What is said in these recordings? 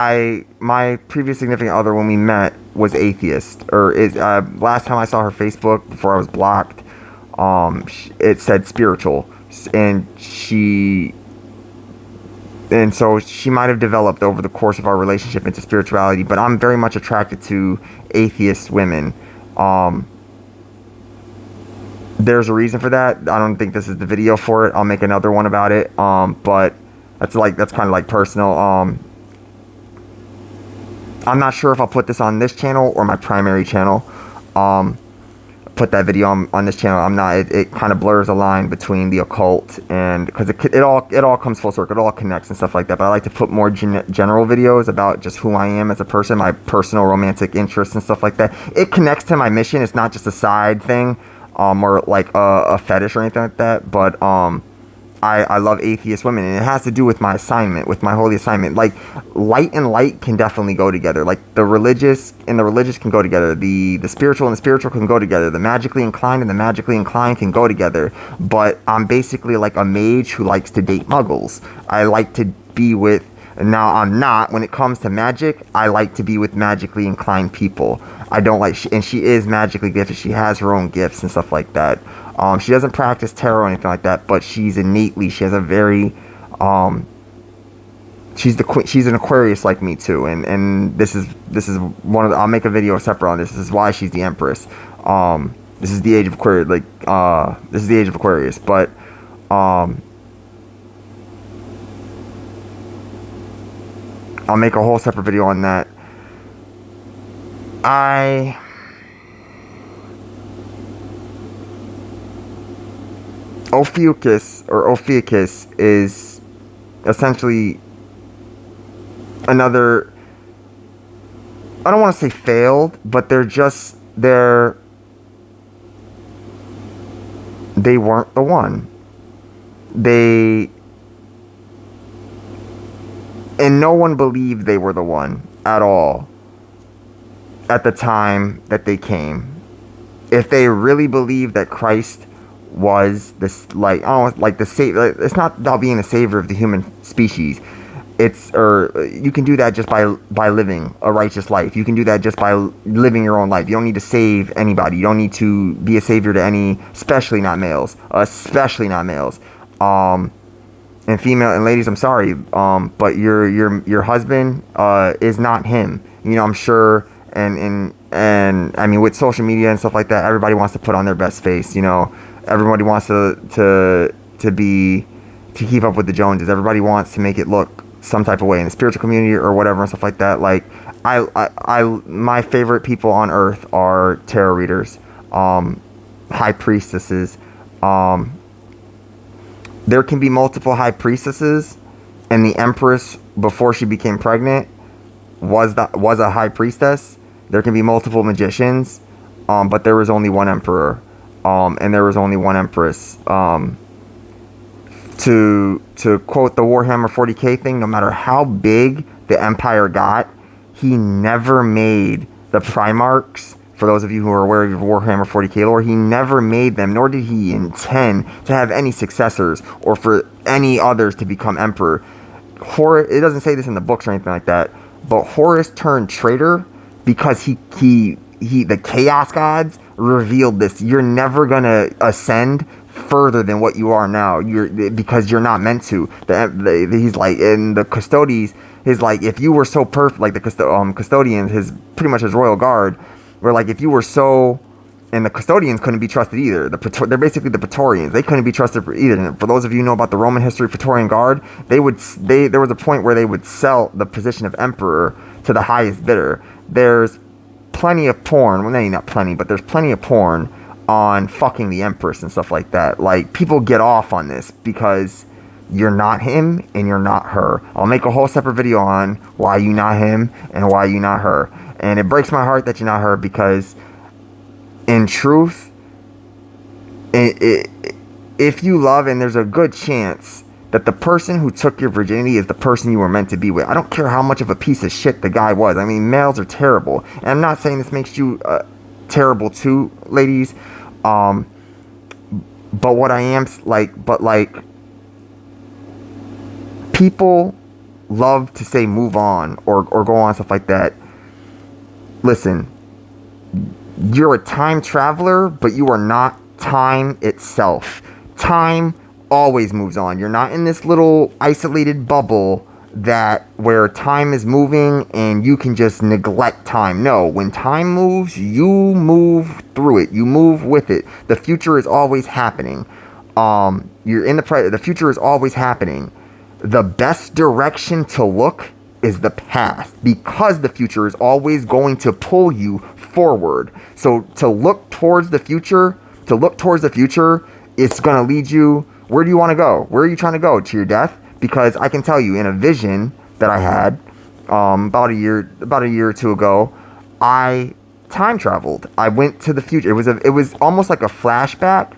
my previous significant other when we met was atheist, or is last time I saw her Facebook before I was blocked, it said spiritual, and so she might have developed over the course of our relationship into spirituality, but I'm very much attracted to atheist women. There's a reason for that. I don't think this is the video for it. I'll make another one about it. But that's kind of like personal. I'm not sure if I'll put this on this channel or my primary channel. Put that video on this channel. I'm not. It kind of blurs the line between the occult and, because it all comes full circle. It all connects and stuff like that. But I like to put more general videos about just who I am as a person, my personal romantic interests and stuff like that. It connects to my mission. It's not just a side thing, or like a fetish or anything like that. But I love atheist women, and it has to do with my assignment, with my holy assignment. Like, light and light can definitely go together. Like, the religious and the religious can go together. The spiritual and the spiritual can go together. The magically inclined and the magically inclined can go together. But I'm basically like a mage who likes to date muggles. I like to be with... Now, I'm not. When it comes to magic, I like to be with magically inclined people. I don't like... and she is magically gifted. She has her own gifts and stuff like that. She doesn't practice tarot or anything like that, but she's innately... She has a very... she's an Aquarius like me too, and this is one of the... I'll make a video separate on this. This is why she's the Empress. This is the Age of Aquarius. This is the Age of Aquarius, but... I'll make a whole separate video on that. Ophiuchus is essentially another... I don't want to say failed, but they weren't the one. And no one believed they were the one at all at the time that they came. If they really believed that Christ was this, the savior, it's not about being the savior of the human species. You can do that just by living a righteous life. You can do that just by living your own life. You don't need to save anybody. You don't need to be a savior to any, especially not males. And female and ladies, I'm sorry, but your husband is not him. You know, I'm sure, and I mean, with social media and stuff like that, everybody wants to put on their best face. You know, everybody wants to keep up with the Joneses. Everybody wants to make it look some type of way in the spiritual community or whatever and stuff like that. Like, my favorite people on earth are tarot readers, high priestesses. There can be multiple high priestesses, and the Empress, before she became pregnant, was a high priestess. There can be multiple magicians, but there was only one emperor, and there was only one empress. To quote the Warhammer 40k thing, no matter how big the empire got, he never made the Primarchs. For those of you who are aware of Warhammer 40k lore, he never made them, nor did he intend to have any successors or for any others to become emperor. It doesn't say this in the books or anything like that, but Horus turned traitor because the Chaos Gods revealed this. You're never gonna ascend further than what you are now. Because you're not meant to. He's like, and the Custodes is like, if you were so perfect, like the Custodians, pretty much his royal guard, where like, if you were so, and the Custodians couldn't be trusted either. They're basically the Praetorians. They couldn't be trusted either. And for those of you who know about the Roman history, Praetorian Guard, there was a point where they would sell the position of emperor to the highest bidder. There's plenty of porn. Well, maybe not plenty, but there's plenty of porn on fucking the Empress and stuff like that. Like, people get off on this because you're not him and you're not her. I'll make a whole separate video on why you not him and why you not her. And it breaks my heart that you're not her, because in truth, if you love, and there's a good chance that the person who took your virginity is the person you were meant to be with. I don't care how much of a piece of shit the guy was. I mean, males are terrible. And I'm not saying this makes you terrible too, ladies. But what I am, like, people love to say move on or go on, stuff like that. Listen, you're a time traveler, but you are not time itself. Time always moves on. You're not in this little isolated bubble that where time is moving and you can just neglect time. No, when time moves, you move through it. You move with it. The future is always happening. You're in the future is always happening. The best direction to look is the past, because the future is always going to pull you forward. So to look towards the future, it's going to lead you. Where do you want to go? Where are you trying to go? To your death? Because I can tell you, in a vision that I had about a year or two ago, I time traveled. I went to the future. It was almost like a flashback.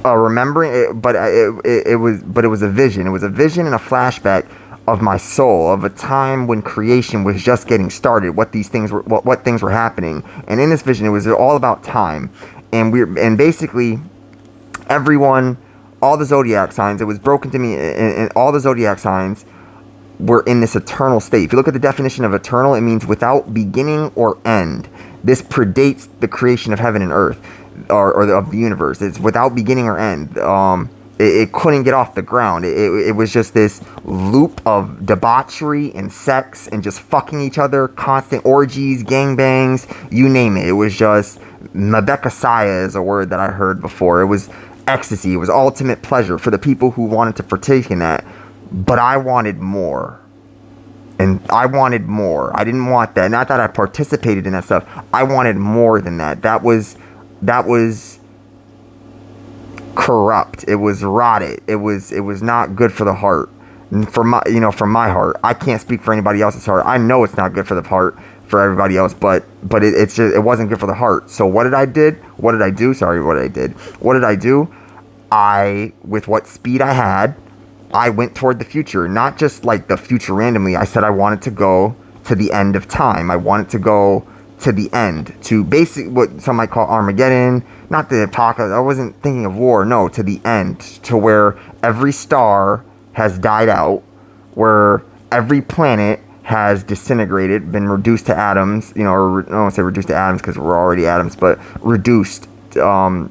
Remembering it, but it was a vision. It was a vision and a flashback of my soul, of a time when creation was just getting started. What things were happening, and in this vision, it was all about time. And basically, everyone, all the zodiac signs, it was broken to me, and all the zodiac signs were in this eternal state. If you look at the definition of eternal, it means without beginning or end. This predates the creation of heaven and earth, or of the universe. It's without beginning or end. It couldn't get off the ground. It was just this loop of debauchery and sex and just fucking each other, constant orgies, gangbangs, you name it. It was just, Mabekasaya is a word that I heard before. It was ecstasy. It was ultimate pleasure for the people who wanted to partake in that. But I wanted more. And I wanted more. I didn't want that. Not that I participated in that stuff. I wanted more than that. That was corrupt. It was rotted. It was not good for the heart. For my heart. I can't speak for anybody else's heart. I know it's not good for the heart for everybody else, but it's just, it wasn't good for the heart. So what did I do? With what speed I had, I went toward the future. Not just like the future randomly. I said I wanted to go to the end of time. I wanted to go to the end, to basically what some might call Armageddon, not the apocalypse. I wasn't thinking of war. No, to the end, to where every star has died out, where every planet has disintegrated, been reduced to atoms. Or I don't want to say reduced to atoms because we're already atoms, but reduced to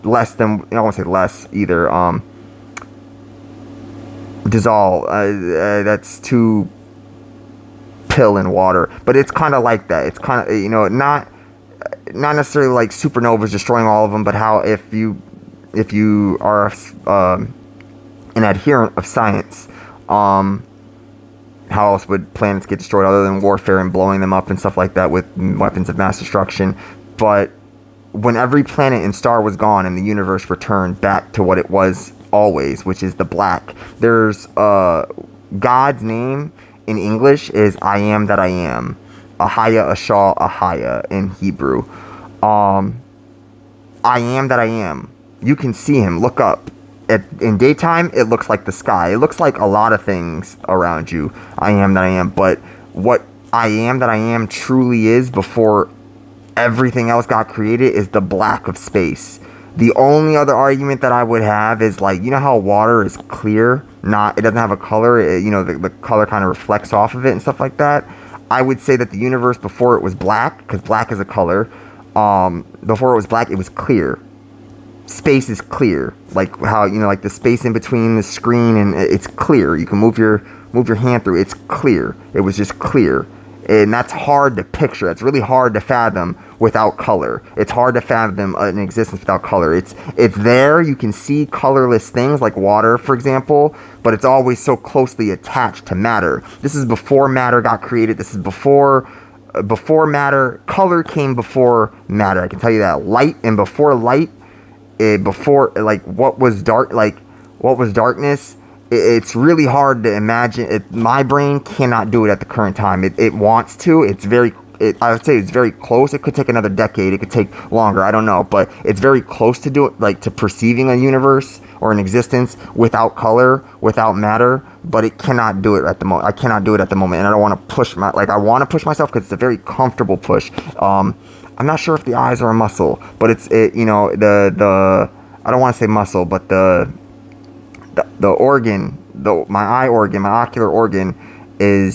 less than. I don't want to say less either. Dissolve. That's too. Pill in water, but it's kind of like that. It's kind of, not necessarily like supernovas destroying all of them, but how if you are an adherent of science, how else would planets get destroyed other than warfare and blowing them up and stuff like that with weapons of mass destruction? But when every planet and star was gone and the universe returned back to what it was always, which is the black, there's God's name in English is I am that I am. Ahaya, Ashal, Ahaya in Hebrew. I am that I am. You can see him. Look up. In daytime, it looks like the sky. It looks like a lot of things around you. I am that I am. But what I am that I am truly is, before everything else got created, is the black of space. The only other argument that I would have is, like, how water is clear? It doesn't have a color. The color kind of reflects off of it and stuff like that. I would say that the universe before it was black, because black is a color. Before it was black, it was clear. Space is clear, like how like the space in between the screen, and it's clear. You can move your hand through. It's clear. It was just clear. And that's hard to picture. It's really hard to fathom without color. It's hard to fathom an existence without color. It's there. You can see colorless things like water, for example, but it's always so closely attached to matter. This is before matter got created. This is before matter. Color came before matter. I can tell you that. Light, and before light, before, like, what was darkness. It's really hard to imagine. My brain cannot do it at the current time. It wants to. I would say it's very close. It could take another decade. It could take longer. I don't know. But it's very close to do it, like to perceiving a universe or an existence without color, without matter. But it cannot do it at the moment. I cannot do it at the moment. And I don't want to push I want to push myself because it's a very comfortable push. I'm not sure if the eyes are a muscle, but I don't want to say muscle, but the organ my eye organ, my ocular organ, is